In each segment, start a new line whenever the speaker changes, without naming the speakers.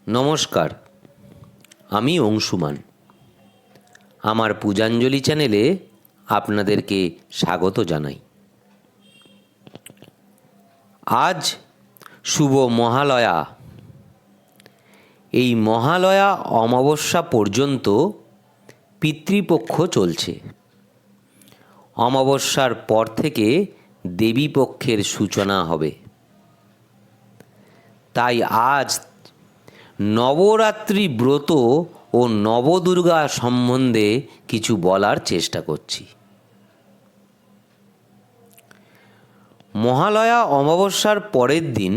নমস্কার, আমি অংশুমান। আমার পূজাঞ্জলি চ্যানেলে আপনাদেরকে স্বাগত জানাই। আজ শুভ মহালয়া। এই মহালয়া অমাবস্যা পর্যন্ত পিতৃপক্ষ চলছে। অমাবস্যার পর থেকে দেবীপক্ষের সূচনা হবে। তাই আজ নবরাত্রি ব্রত ও নবদুর্গা সম্বন্ধে কিছু বলার চেষ্টা করছি। মহালয়া অমাবস্যার পরের দিন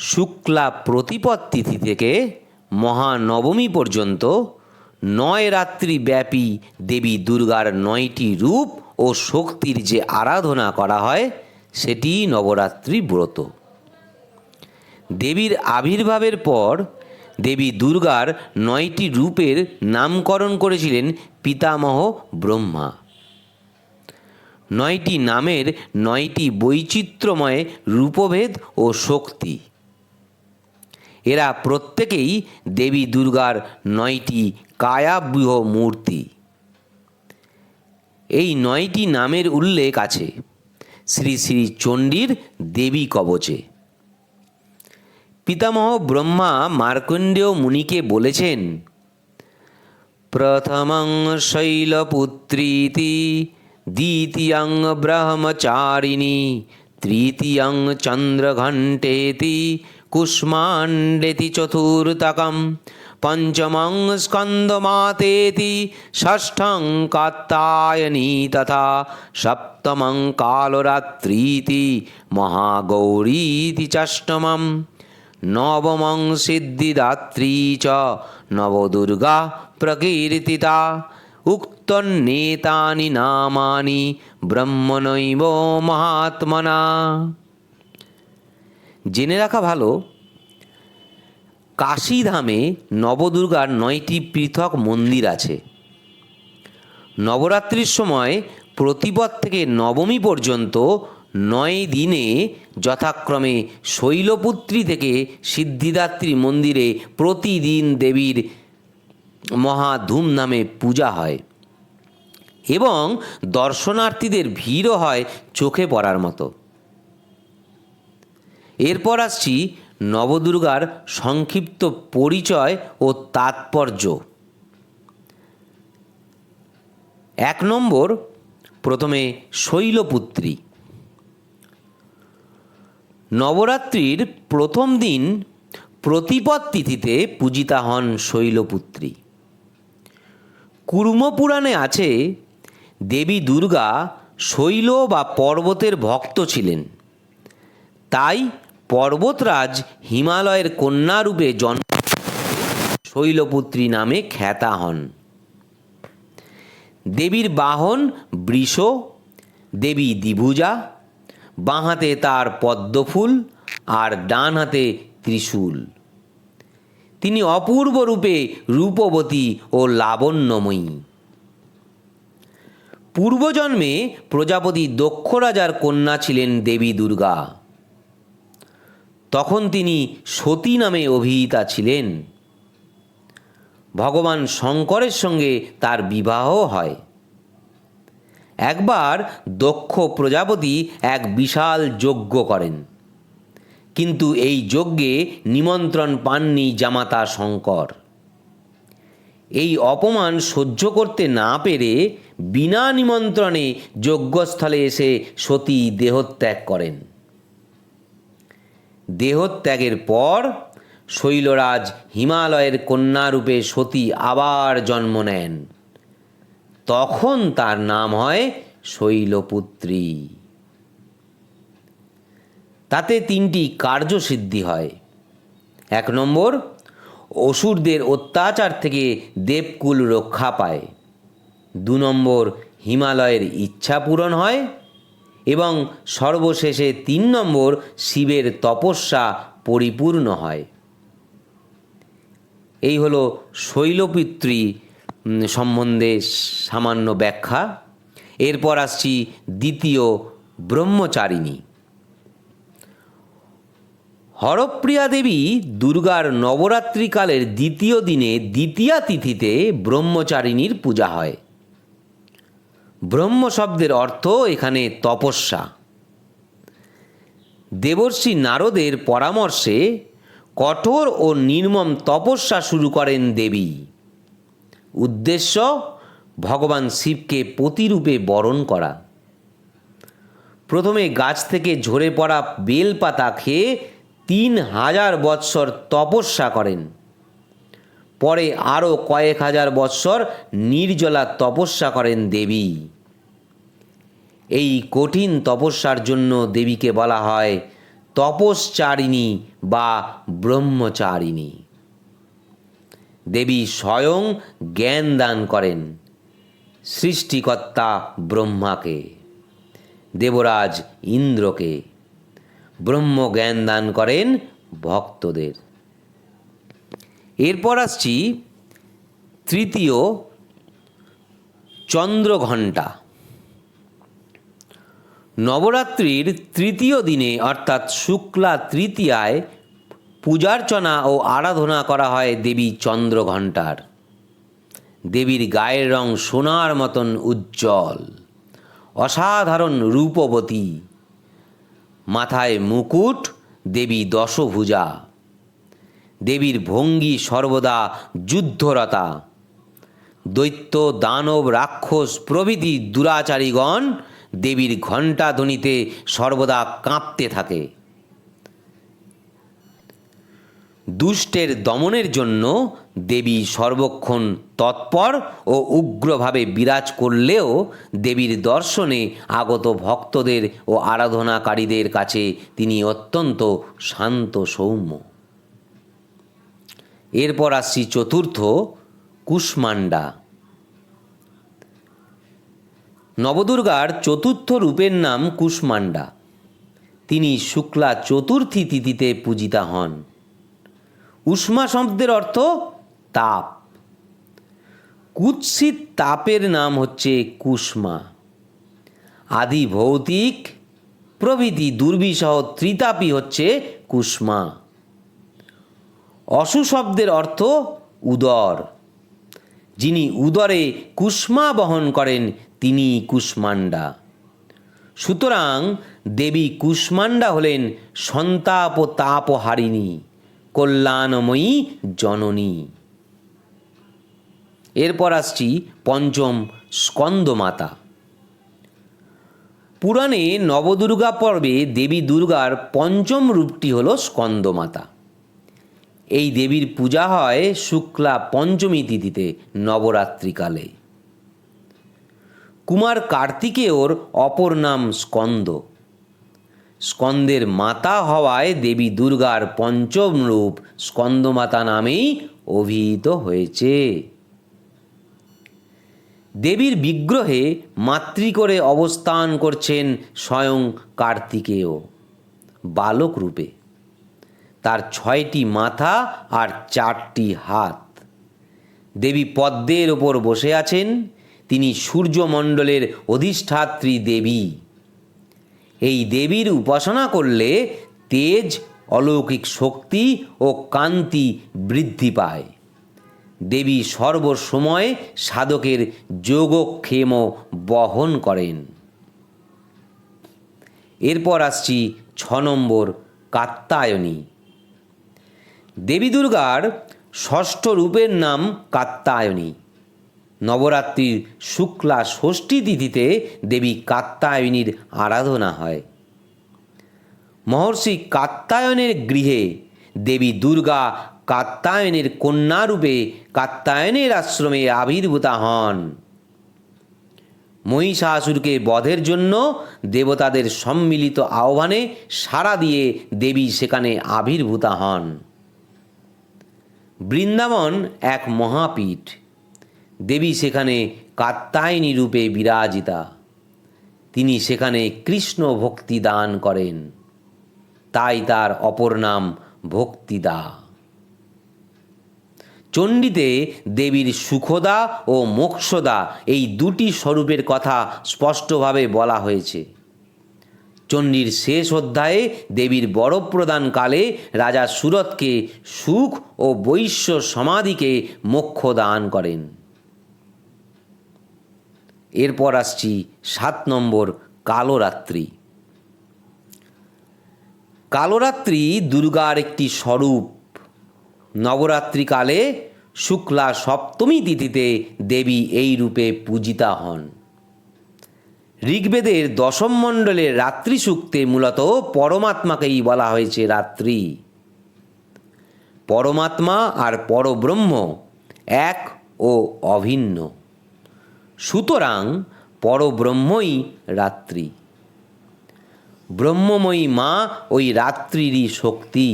শুক্লা প্রতিপদ তিথি থেকে মহানবমী পর্যন্ত 9 রাত্রি ব্যাপী দেবী দুর্গার 9টি রূপ ও শক্তির যে আরাধনা করা হয় সেটিই নবরাত্রি ব্রত। দেবীর আবির্ভাবের পর দেবী দুর্গার 9টি রূপের নামকরণ করেছিলেন পিতামহ ব্রহ্মা। 9টি নামের 9টি বৈচিত্র্যময় রূপভেদ ও শক্তি। এরা প্রত্যেকেই দেবী দুর্গার 9টি কায়াব্যূহ মূর্তি। এই 9টি নামের উল্লেখ আছে শ্রী শ্রী চণ্ডীর দেবী কবচে। পিতামহ ব্রহ্মা মার্কণ্ডেয় মুনিকে বলেছেন, প্রথমং শৈলপুত্রীতি, দ্বিতীয়ং ব্রহ্মচারিণী, তৃতীয়ং চন্দ্রঘণ্টেতি, কুষ্মাণ্ডেতি চতুর্থকম, পঞ্চমং স্কন্দমাতেতি, ষষ্ঠং কাত্যায়নী তথা সপ্তমং কালরাত্রিতি, মহাগৌরীতি ষষ্ঠমম, নবমং সিদ্ধিদাত্রী চ নবদুর্গা প্রকীর্তিতা। উক্তন্নেতানি নামানি ব্রহ্মণৈব মহাত্মনা। জেনে রাখা ভালো, কাশীধামে নবদুর্গার 9টি পৃথক মন্দির আছে। নবরাত্রির সময় প্রতিপদ থেকে নবমী পর্যন্ত 9 দিনে যথাক্রমে শৈলপুত্রী থেকে সিদ্ধিদাত্রী মন্দিরে প্রতিদিন দেবীর মহা ধুমধামে পূজা হয় এবং দর্শনার্থীদের ভিড়ও হয় চোখে পড়ার মতো। এরপর আসছি নবদুর্গার সংক্ষিপ্ত পরিচয় ও তাৎপর্য। 1 নম্বর, প্রথমে শৈলপুত্রী। নবরাত্রির প্রথম দিন প্রতিপদ তিথিতে পূজিতা হন শৈলপুত্রী। কুর্মপুরাণে আছে দেবী দুর্গা শৈল বা পর্বতের ভক্ত ছিলেন। তাই পর্বতরাজ হিমালয়ের কন্যারূপে জন্ম শৈলপুত্রী নামে খ্যাতা হন। দেবীর বাহন বৃষ, দেবী দ্বিভুজা, বাঁ হাতে তার পদ্মফুল আর ডান হাতে ত্রিশূল। তিনি অপূর্ব রূপে রূপবতী ও লাবণ্যময়ী। পূর্বজন্মে প্রজাপতি দক্ষ রাজার কন্যা ছিলেন দেবী দুর্গা। তখন তিনি সতী নামে অভিহিতা ছিলেন। ভগবান শঙ্করের সঙ্গে তার বিবাহ হয়। একবার দক্ষ প্রজাপতি এক বিশাল যজ্ঞ করেন, কিন্তু এই যজ্ঞে নিমন্ত্রণ পাননি জামাতা শঙ্কর। এই অপমান সহ্য করতে না পেরে বিনা নিমন্ত্রণে যজ্ঞস্থলে এসে সতী দেহত্যাগ করেন। দেহত্যাগের পর শৈলরাজ হিমালয়ের কন্যারূপে সতী আবার জন্ম নেন। তখন তার নাম হয় শৈলপুত্রী। তাতে 3টি কার্যসিদ্ধি হয়। 1 নম্বর, অসুরদের অত্যাচার থেকে দেবকুল রক্ষা পায়। 2 নম্বর, হিমালয়ের ইচ্ছা পূরণ হয় এবং সর্বশেষে 3 নম্বর, শিবের তপস্যা পরিপূর্ণ হয়। এই হলো শৈলপুত্রী সম্বন্ধে সামান্য ব্যাখ্যা। এরপর আসছি দ্বিতীয়, ব্রহ্মচারিণী। হরপ্রিয়া দেবী দুর্গার নবরাত্রিকালের দ্বিতীয় দিনে দ্বিতীয়া তিথিতে ব্রহ্মচারিণীর পূজা হয়। ব্রহ্ম শব্দের অর্থ এখানে তপস্যা। দেবর্ষি নারদের পরামর্শে কঠোর ও নির্মম তপস্যা শুরু করেন দেবী। উদ্দেশ্য ভগবান শিবকে পতিরূপে বরণ করা। প্রথমে গাছ থেকে ঝরে পড়া বেলপাতা খেয়ে 3000 বৎসর তপস্যা করেন। পরে আরও কয়েক হাজার বৎসর নির্জলা তপস্যা করেন দেবী। এই কঠিন তপস্যার জন্য দেবীকে বলা হয় তপশ্চারিণী বা ব্রহ্মচারিণী। দেবী স্বয়ং জ্ঞান দান করেন সৃষ্টিকর্তা ব্রহ্মাকে, দেবরাজ ইন্দ্রকে। ব্রহ্ম জ্ঞান দান করেন ভক্তদের। এরপর আসছি তৃতীয় চন্দ্রঘণ্টা। নবরাত্রির তৃতীয় দিনে অর্থাৎ শুক্লা তৃতীয়ায় পূজার্চনা ও আরাধনা করা হয় দেবী চন্দ্রঘণ্টার। দেবীর গায়ের রং সোনার মতন উজ্জ্বল, অসাধারণ রূপবতী। মাথায় মুকুট, দেবী দশভুজা। দেবীর ভঙ্গি সর্বদা যুদ্ধরতা। দৈত্য, দানব, রাক্ষস প্রভৃতি দুরাচারীগণ দেবীর ঘণ্টা ধ্বনিতে সর্বদা কাঁপতে থাকে। দুষ্টের দমনের জন্য দেবী সর্বক্ষণ তৎপর ও উগ্রভাবে বিরাজ করলেও দেবীর দর্শনে আগত ভক্তদের ও আরাধনাকারীদের কাছে তিনি অত্যন্ত শান্ত সৌম্য। এরপর আসছি চতুর্থ কুষ্মাণ্ডা। নবদুর্গার চতুর্থ রূপের নাম কুষ্মাণ্ডা। তিনি শুক্লা চতুর্থী তিথিতে পূজিতা হন। উষ্মা শব্দের অর্থ তাপ। কুৎসিত তাপের নাম হচ্ছে কুষ্মা। আদি ভৌতিক প্রভৃতি দুর্বিষহ ত্রিতাপই হচ্ছে কুষ্মা। অসু শব্দের অর্থ উদর। যিনি উদরে কুষ্মা বহন করেন তিনি কুষ্মাণ্ডা। সুতরাং দেবী কুষ্মাণ্ডা হলেন সন্তাপ ও তাপহারিণী, কল্যাণময়ী জননী। এরপর আসছি পঞ্চম স্কন্দমাতা। পুরাণে নবদুর্গা পর্বে দেবী দুর্গার পঞ্চম রূপটি হল স্কন্দমাতা। এই দেবীর পূজা হয় শুক্লা পঞ্চমী তিথিতে নবরাত্রিকালে। কুমার কার্তিকেয়র অপর নাম স্কন্দ। স্কন্দের মাতা হওয়ায় দেবী দুর্গার পঞ্চম রূপ স্কন্দমাতা নামেই অভিহিত হয়েছে। দেবীর বিগ্রহে মাতৃ করে অবস্থান করছেন স্বয়ং কার্তিকেয় বালক রূপে। তার 6টি মাথা আর 4টি হাত। দেবী পদ্মের ওপর বসে আছেন। তিনি সূর্যমণ্ডলের অধিষ্ঠাত্রী দেবী। এই দেবীর উপাসনা করলে তেজ, অলৌকিক শক্তি ও কান্তি বৃদ্ধি পায়। দেবী সর্বসময় সাধকের যোগক্ষেম বহন করেন। এরপর আসছি 6 নম্বর কাত্যায়নী। দেবী দুর্গার ষষ্ঠ রূপের নাম কাত্যায়নী। নবরাত্রির শুক্লা ষষ্ঠী তিথিতে দেবী কাত্যায়নীর আরাধনা হয়। মহর্ষি কাত্যায়নের গৃহে দেবী দুর্গা কাত্যায়নের কন্যারূপে কাত্যায়নের আশ্রমে আবির্ভূতা হন। মহিষাসুরকে বধের জন্য দেবতাদের সম্মিলিত আহ্বানে সাড়া দিয়ে দেবী সেখানে আবির্ভূতা হন। বৃন্দাবন এক মহাপীঠ। দেবী সেখানে কাত্যায়নী রূপে বিরাজিতা। তিনি সেখানে কৃষ্ণ ভক্তি দান করেন, তাই তার অপর নাম ভক্তিদা। চণ্ডীতে দেবীর সুখদা ও মোক্ষদা এই দুটি স্বরূপের কথা স্পষ্টভাবে বলা হয়েছে। চণ্ডীর শেষ অধ্যায়ে দেবীর বরফ প্রদানকালে রাজা সুরথকে সুখ ও বৈশ্য সমাধিকে মোক্ষ দান করেন। এরপর আসছি 7 নম্বর কালরাত্রি। কালরাত্রি দুর্গার একটি স্বরূপ। নবরাত্রিকালে শুক্লা সপ্তমী তিথিতে দেবী এই রূপে পূজিতা হন। ঋগ্বেদের দশম মণ্ডলের রাত্রি সূক্তে মূলত পরমাত্মাকেই বলা হয়েছে রাত্রি। পরমাত্মা আর পরব্রহ্ম এক ও অভিন্ন, সুতরাং পরব্রহ্মই রাত্রি। ব্রহ্মময়ী মা ওই রাত্রিরই শক্তি।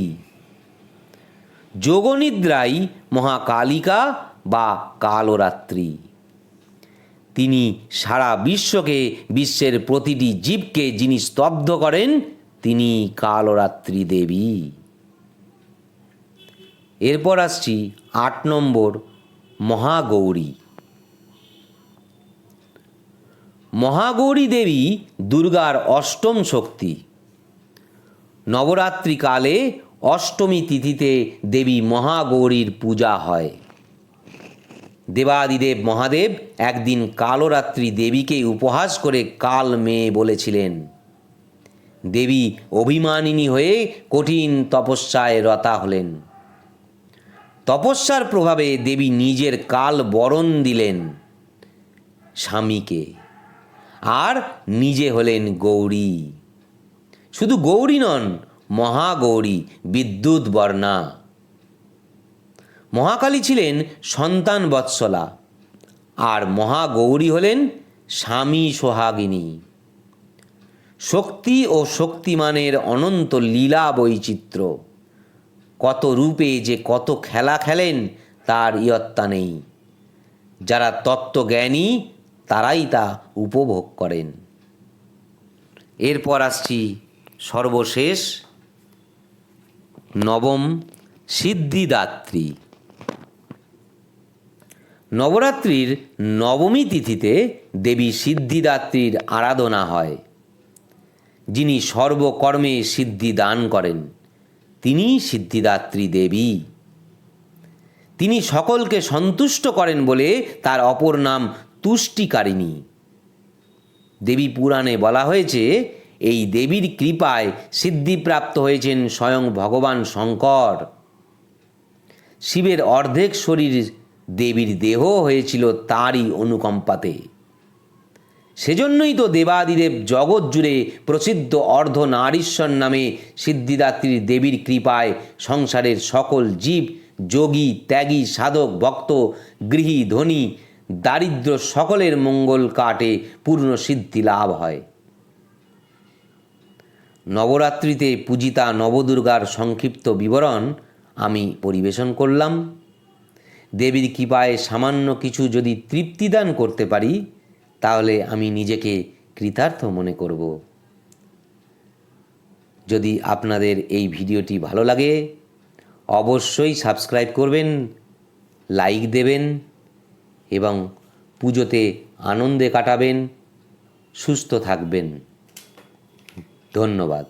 যোগনিদ্রাই মহাকালিকা বা কালরাত্রি। তিনি সারা বিশ্বকে, বিশ্বের প্রতিটি জীবকে যিনি স্তব্ধ করেন, তিনি কালরাত্রি দেবী। এরপর আসছি 8 নম্বর মহাগৌরী। মহাগৌরী দেবী দুর্গার অষ্টম শক্তি। নবরাত্রিকালে অষ্টমী তিথিতে দেবী মহাগৌরীর পূজা হয়। দেবাদিদেব মহাদেব একদিন কালরাত্রি দেবীকে উপহাস করে কাল মেয়ে বলেছিলেন। দেবী অভিমানিনী হয়ে কঠিন তপস্যায় রতা হলেন। তপস্যার প্রভাবে দেবী নিজের কাল বরণ দিলেন স্বামীকে, আর নিজে হলেন গৌরী। শুধু গৌরী নন, মহাগৌরী, বিদ্যুৎ বর্ণা। মহাকালী ছিলেন সন্তান বৎসলা, আর মহাগৌরী হলেন স্বামী সোহাগিনী। শক্তি ও শক্তিমানের অনন্ত লীলা বৈচিত্র্য। কত রূপে যে কত খেলা খেলেন তার ইয়ত্তা নেই। যারা তত্ত্বজ্ঞানী তারাই তা উপভোগ করেন। এরপর আসছি সর্বশেষ নবম সিদ্ধিদাত্রী। নবরাত্রির নবমী তিথিতে দেবী সিদ্ধিদাত্রীর আরাধনা হয়। যিনি সর্বকর্মে সিদ্ধি দান করেন, তিনি সিদ্ধিদাত্রী দেবী। তিনি সকলকে সন্তুষ্ট করেন বলে তার অপর নাম তুষ্টিকারিণী। দেবী পুরাণে বলা হয়েছে, এই দেবীর কৃপায় সিদ্ধিপ্রাপ্ত হয়েছেন স্বয়ং ভগবান শঙ্কর। শিবের অর্ধেক শরীর দেবীর দেহ হয়েছিল তাঁরই অনুকম্পাতে। সেজন্যই তো দেবাদিদেব জগৎ জুড়ে প্রসিদ্ধ অর্ধনারীশ্বর নামে সিদ্ধিদাত্রী দেবীর কৃপায় সংসারের সকল জীব, যোগী, ত্যাগী, সাধক, ভক্ত, গৃহী, ধনী, দারিদ্র সকলের মঙ্গল কাটে, পূর্ণ সিদ্ধি লাভ হয়। নবরাত্রিতে পূজিতা নবদুর্গার সংক্ষিপ্ত বিবরণ আমি পরিবেশন করলাম। দেবীর কৃপায় সামান্য কিছু যদি তৃপ্তিদান করতে পারি, তাহলে আমি নিজেকে কৃতার্থ মনে করব। যদি আপনাদের এই ভিডিওটি ভালো লাগে, অবশ্যই সাবস্ক্রাইব করবেন, লাইক দেবেন এবং পুজোতে আনন্দে কাটাবেন। সুস্থ থাকবেন। ধন্যবাদ।